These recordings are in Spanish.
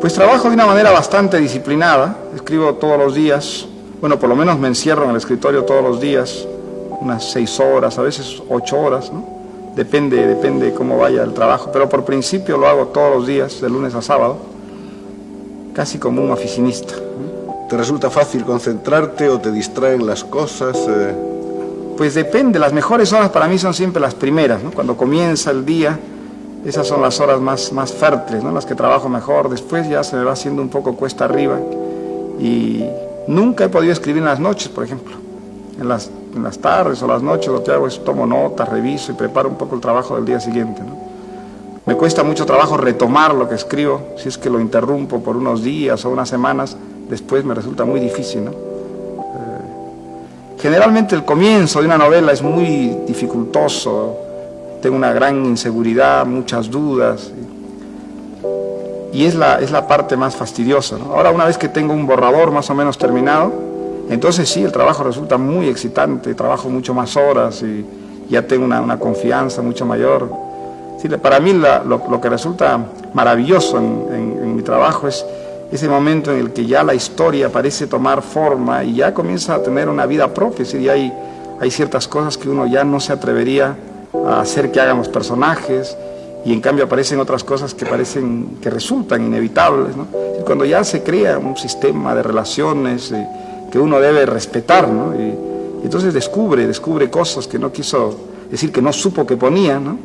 Pues trabajo de una manera bastante disciplinada, escribo todos los días, bueno, por lo menos me encierro en el escritorio todos los días, unas 6 horas, a veces 8 horas, ¿no? Depende cómo vaya el trabajo, pero por principio lo hago todos los días, de lunes a sábado, casi como un oficinista. ¿Te resulta fácil concentrarte o te distraen las cosas? Pues depende, las mejores horas para mí son siempre las primeras, ¿no? Cuando comienza el día, esas son las horas más fértiles, ¿no? Las que trabajo mejor. Después ya se me va haciendo un poco cuesta arriba y nunca he podido escribir en las noches, por ejemplo. En las tardes o las noches lo que hago es tomo notas, reviso y preparo un poco el trabajo del día siguiente, ¿no? Me cuesta mucho trabajo retomar lo que escribo, si es que lo interrumpo por unos días o unas semanas, después me resulta muy difícil, ¿no? Generalmente el comienzo de una novela es muy dificultoso, tengo una gran inseguridad, muchas dudas, y es la parte más fastidiosa, ¿no? Ahora, una vez que tengo un borrador más o menos terminado, entonces sí, el trabajo resulta muy excitante, trabajo mucho más horas y ya tengo una confianza mucho mayor. Sí, para mí lo que resulta maravilloso en mi trabajo es ese momento en el que ya la historia parece tomar forma y ya comienza a tener una vida propia, es decir, hay ciertas cosas que uno ya no se atrevería a hacer que hagan los personajes y en cambio aparecen otras cosas que resultan inevitables, ¿no? Y cuando ya se crea un sistema de relaciones que uno debe respetar, ¿no? Y entonces descubre cosas que no quiso decir, que no supo que ponía, ¿no?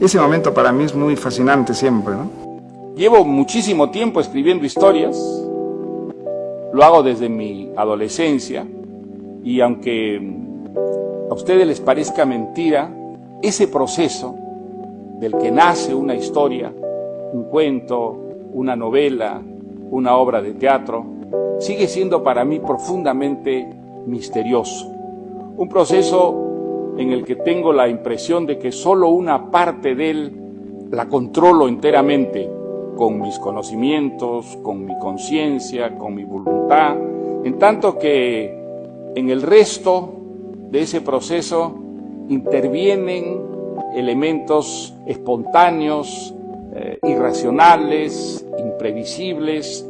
Ese momento para mí es muy fascinante siempre, ¿no? Llevo muchísimo tiempo escribiendo historias, lo hago desde mi adolescencia y aunque a ustedes les parezca mentira, ese proceso del que nace una historia, un cuento, una novela, una obra de teatro, sigue siendo para mí profundamente misterioso. Un proceso en el que tengo la impresión de que solo una parte de él la controlo enteramente, con mis conocimientos, con mi conciencia, con mi voluntad, en tanto que en el resto de ese proceso intervienen elementos espontáneos, irracionales, imprevisibles,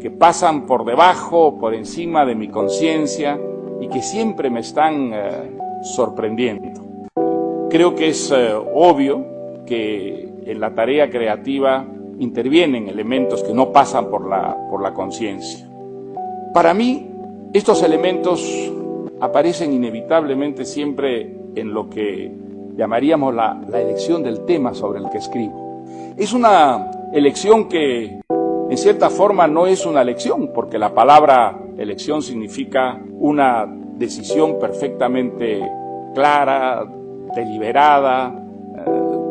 que pasan por debajo o por encima de mi conciencia y que siempre me están sorprendiendo. Creo que es obvio que en la tarea creativa intervienen elementos que no pasan por la conciencia. Para mí, estos elementos aparecen inevitablemente siempre en lo que llamaríamos la elección del tema sobre el que escribo. Es una elección que, en cierta forma, no es una elección, porque la palabra elección significa una decisión perfectamente clara, deliberada,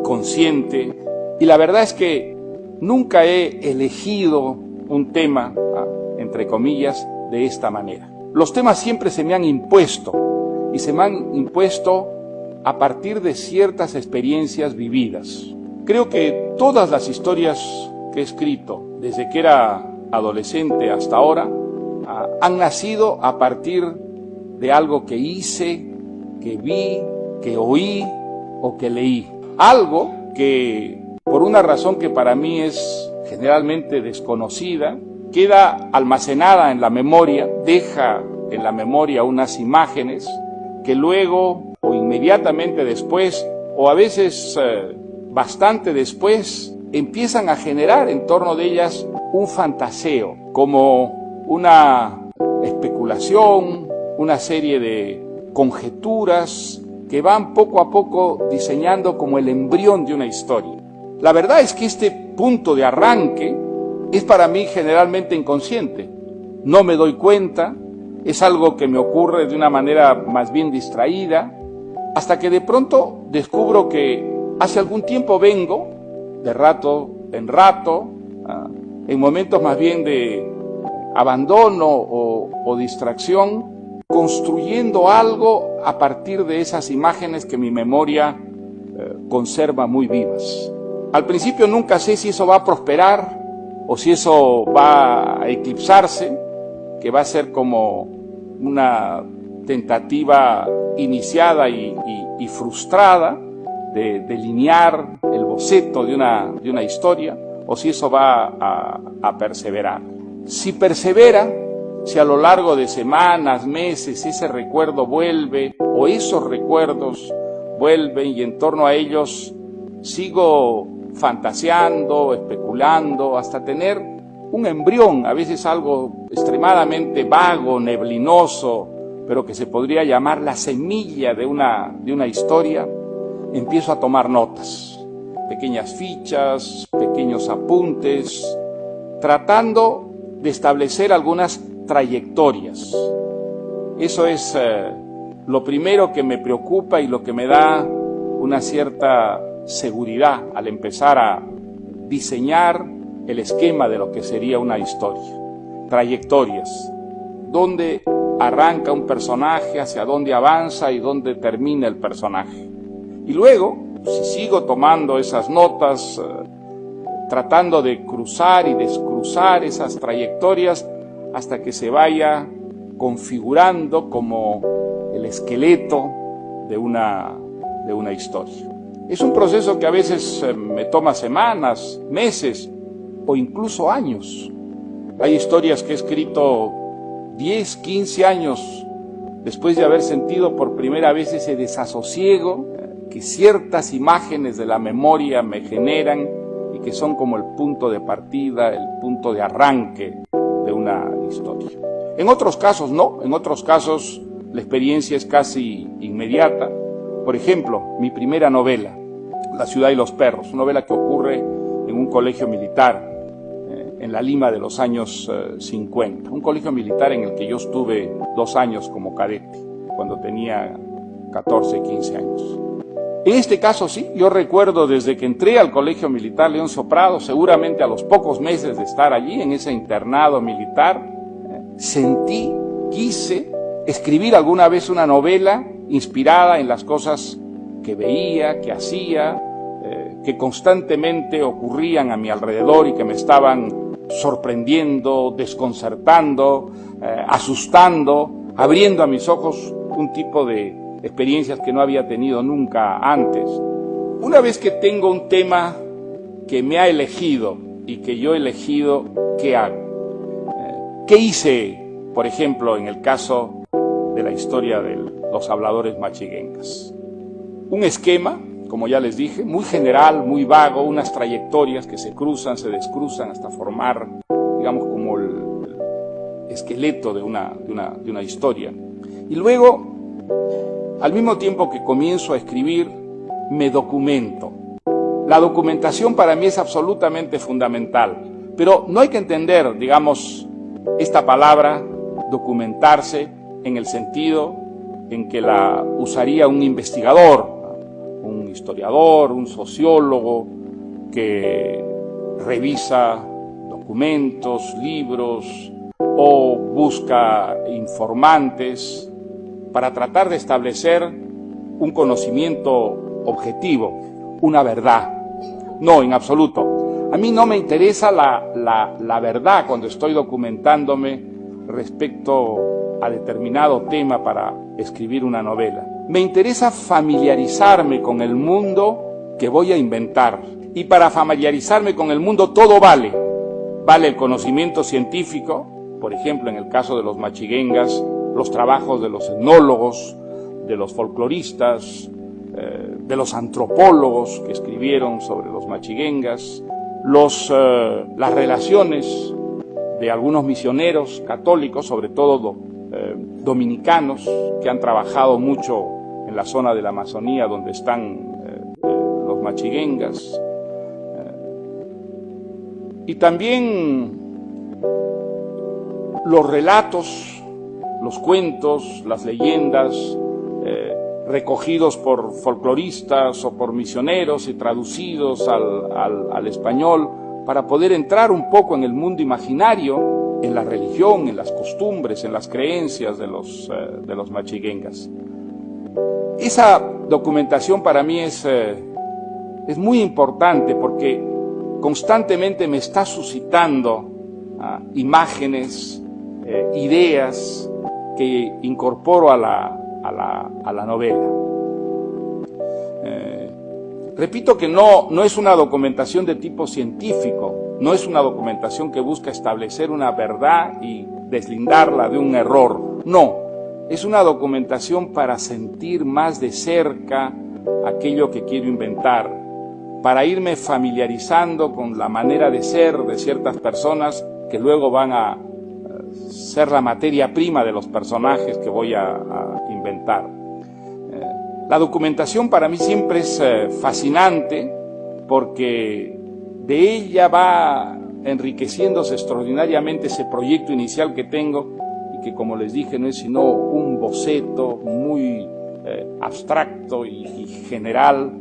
consciente, y la verdad es que nunca he elegido un tema, entre comillas, de esta manera. Los temas siempre se me han impuesto, y se me han impuesto a partir de ciertas experiencias vividas. Creo que todas las historias que he escrito, desde que era adolescente hasta ahora, han nacido a partir de algo que hice, que vi, que oí o que leí. Algo que, por una razón que para mí es generalmente desconocida, queda almacenada en la memoria, deja en la memoria unas imágenes que luego o inmediatamente después o a veces bastante después empiezan a generar en torno de ellas un fantaseo, como una especulación, una serie de conjeturas que van poco a poco diseñando como el embrión de una historia. La verdad es que este punto de arranque es para mí generalmente inconsciente. No me doy cuenta, es algo que me ocurre de una manera más bien distraída, hasta que de pronto descubro que hace algún tiempo vengo, de rato en rato, en momentos más bien de abandono o distracción, construyendo algo a partir de esas imágenes que mi memoria conserva muy vivas. Al principio nunca sé si eso va a prosperar o si eso va a eclipsarse, que va a ser como una tentativa iniciada y frustrada de delinear el boceto de una historia, o si eso va a perseverar. Si persevera, si a lo largo de semanas, meses, ese recuerdo vuelve, o esos recuerdos vuelven y en torno a ellos sigo fantaseando, especulando, hasta tener un embrión, a veces algo extremadamente vago, neblinoso, pero que se podría llamar la semilla de una historia, empiezo a tomar notas, pequeñas fichas, pequeños apuntes, tratando de establecer algunas trayectorias. Eso es lo primero que me preocupa y lo que me da una cierta seguridad al empezar a diseñar el esquema de lo que sería una historia. Trayectorias, dónde arranca un personaje, hacia dónde avanza y dónde termina el personaje. Y luego, si sigo tomando esas notas, tratando de cruzar y descruzar esas trayectorias hasta que se vaya configurando como el esqueleto de una historia. Es un proceso que a veces me toma semanas, meses o incluso años. Hay historias que he escrito 10, 15 años después de haber sentido por primera vez ese desasosiego que ciertas imágenes de la memoria me generan y que son como el punto de partida, el punto de arranque de una historia. En otros casos no, en otros casos la experiencia es casi inmediata. Por ejemplo, mi primera novela, La ciudad y los perros, una novela que ocurre en un colegio militar en la Lima de los años 50, un colegio militar en el que yo estuve 2 años como cadete, cuando tenía 14, 15 años. En este caso sí, yo recuerdo desde que entré al Colegio Militar Leoncio Prado, seguramente a los pocos meses de estar allí, en ese internado militar, quise escribir alguna vez una novela inspirada en las cosas que veía, que hacía, que constantemente ocurrían a mi alrededor y que me estaban sorprendiendo, desconcertando, asustando, abriendo a mis ojos un tipo de experiencias que no había tenido nunca antes. Una vez que tengo un tema que me ha elegido y que yo he elegido, ¿qué hago? ¿Qué hice, por ejemplo, en el caso de la historia de los habladores machiguengas? Un esquema, como ya les dije, muy general, muy vago, unas trayectorias que se cruzan, se descruzan hasta formar, digamos, como el esqueleto de una historia. Y luego, al mismo tiempo que comienzo a escribir, me documento. La documentación para mí es absolutamente fundamental, pero no hay que entender, digamos, esta palabra, documentarse, en el sentido en que la usaría un investigador, un historiador, un sociólogo que revisa documentos, libros o busca informantes para tratar de establecer un conocimiento objetivo, una verdad. No, en absoluto. A mí no me interesa la verdad cuando estoy documentándome respecto a determinado tema para escribir una novela. Me interesa familiarizarme con el mundo que voy a inventar. Y para familiarizarme con el mundo todo vale. Vale el conocimiento científico, por ejemplo, en el caso de los machiguengas, los trabajos de los etnólogos, de los folcloristas, de los antropólogos que escribieron sobre los machiguengas, las relaciones de algunos misioneros católicos, sobre todo dominicanos, que han trabajado mucho en la zona de la Amazonía donde están los machiguengas, y también los relatos, los cuentos, las leyendas recogidos por folcloristas o por misioneros y traducidos al español para poder entrar un poco en el mundo imaginario, en la religión, en las costumbres, en las creencias de los machiguengas. Esa documentación para mí es muy importante porque constantemente me está suscitando imágenes, ideas que incorporo a la novela. Repito que no es una documentación de tipo científico, No es una documentación que busca establecer una verdad y deslindarla de un error. No, es una documentación para sentir más de cerca aquello que quiero inventar, para irme familiarizando con la manera de ser de ciertas personas que luego van a ser la materia prima de los personajes que voy a inventar. La documentación para mí siempre es fascinante porque de ella va enriqueciéndose extraordinariamente ese proyecto inicial que tengo y que, como les dije, no es sino un boceto muy abstracto y general,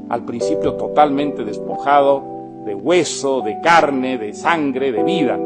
al principio totalmente despojado de hueso, de carne, de sangre, de vida.